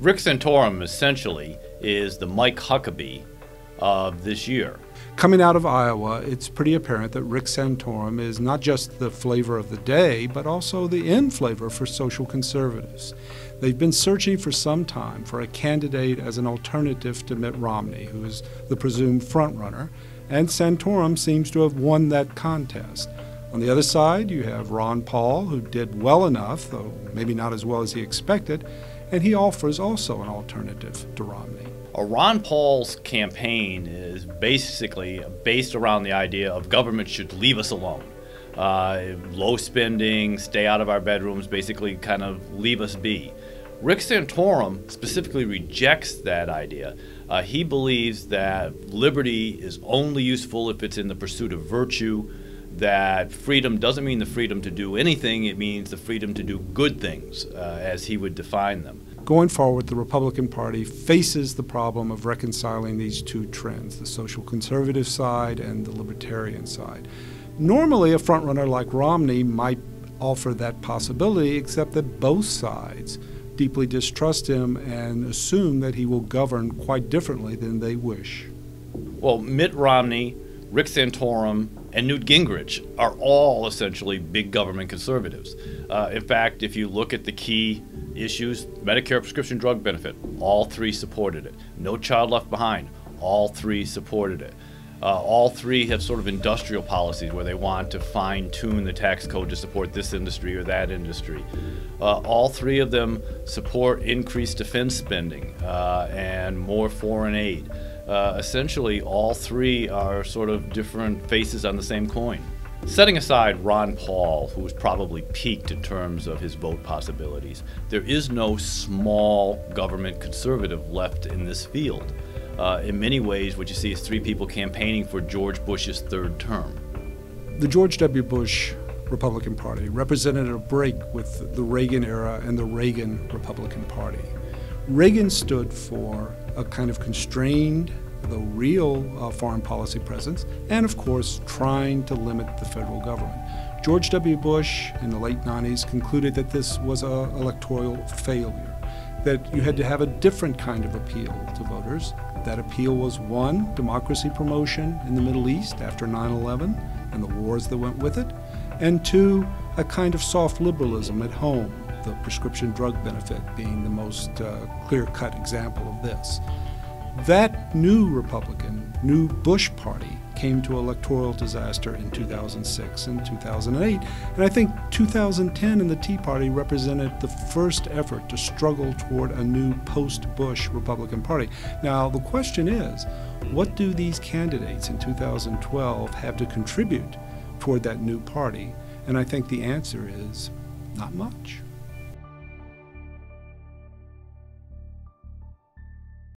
Rick Santorum essentially is the Mike Huckabee of this year. Coming out of Iowa, it's pretty apparent that Rick Santorum is not just the flavor of the day, but also the in flavor for social conservatives. They've been searching for some time for a candidate as an alternative to Mitt Romney, who is the presumed frontrunner, and Santorum seems to have won that contest. On the other side, you have Ron Paul, who did well enough, though maybe not as well as he expected, and he offers also an alternative to Romney. Ron Paul's campaign is basically based around the idea of government should leave us alone. Low spending, stay out of our bedrooms, basically kind of leave us be. Rick Santorum specifically rejects that idea. He believes that liberty is only useful if it's in the pursuit of virtue, that freedom doesn't mean the freedom to do anything, it means the freedom to do good things, as he would define them. Going forward, the Republican Party faces the problem of reconciling these two trends, the social conservative side and the libertarian side. Normally, a frontrunner like Romney might offer that possibility, except that both sides deeply distrust him and assume that he will govern quite differently than they wish. Well, Mitt Romney, Rick Santorum, and Newt Gingrich are all essentially big government conservatives. In fact, if you look at the key issues, Medicare prescription drug benefit, all three supported it. No Child Left Behind, all three supported it. All three have sort of industrial policies where they want to fine-tune the tax code to support this industry or that industry. All three of them support increased defense spending and more foreign aid. Essentially, all three are sort of different faces on the same coin. Setting aside Ron Paul, who's probably peaked in terms of his vote possibilities, there is no small government conservative left in this field. In many ways, what you see is three people campaigning for George Bush's third term. The George W. Bush Republican Party represented a break with the Reagan era and the Reagan Republican Party. Reagan stood for a kind of constrained, though real, foreign policy presence, and of course trying to limit the federal government. George W. Bush in the late 90s concluded that this was an electoral failure, that you had to have a different kind of appeal to voters. That appeal was, one, democracy promotion in the Middle East after 9/11 and the wars that went with it, and two, a kind of soft liberalism at home, the prescription drug benefit being the most clear-cut example of this. That new Republican, new Bush party came to electoral disaster in 2006 and 2008. And I think 2010 and the Tea Party represented the first effort to struggle toward a new post-Bush Republican Party. Now, the question is, what do these candidates in 2012 have to contribute toward that new party? And I think the answer is not much.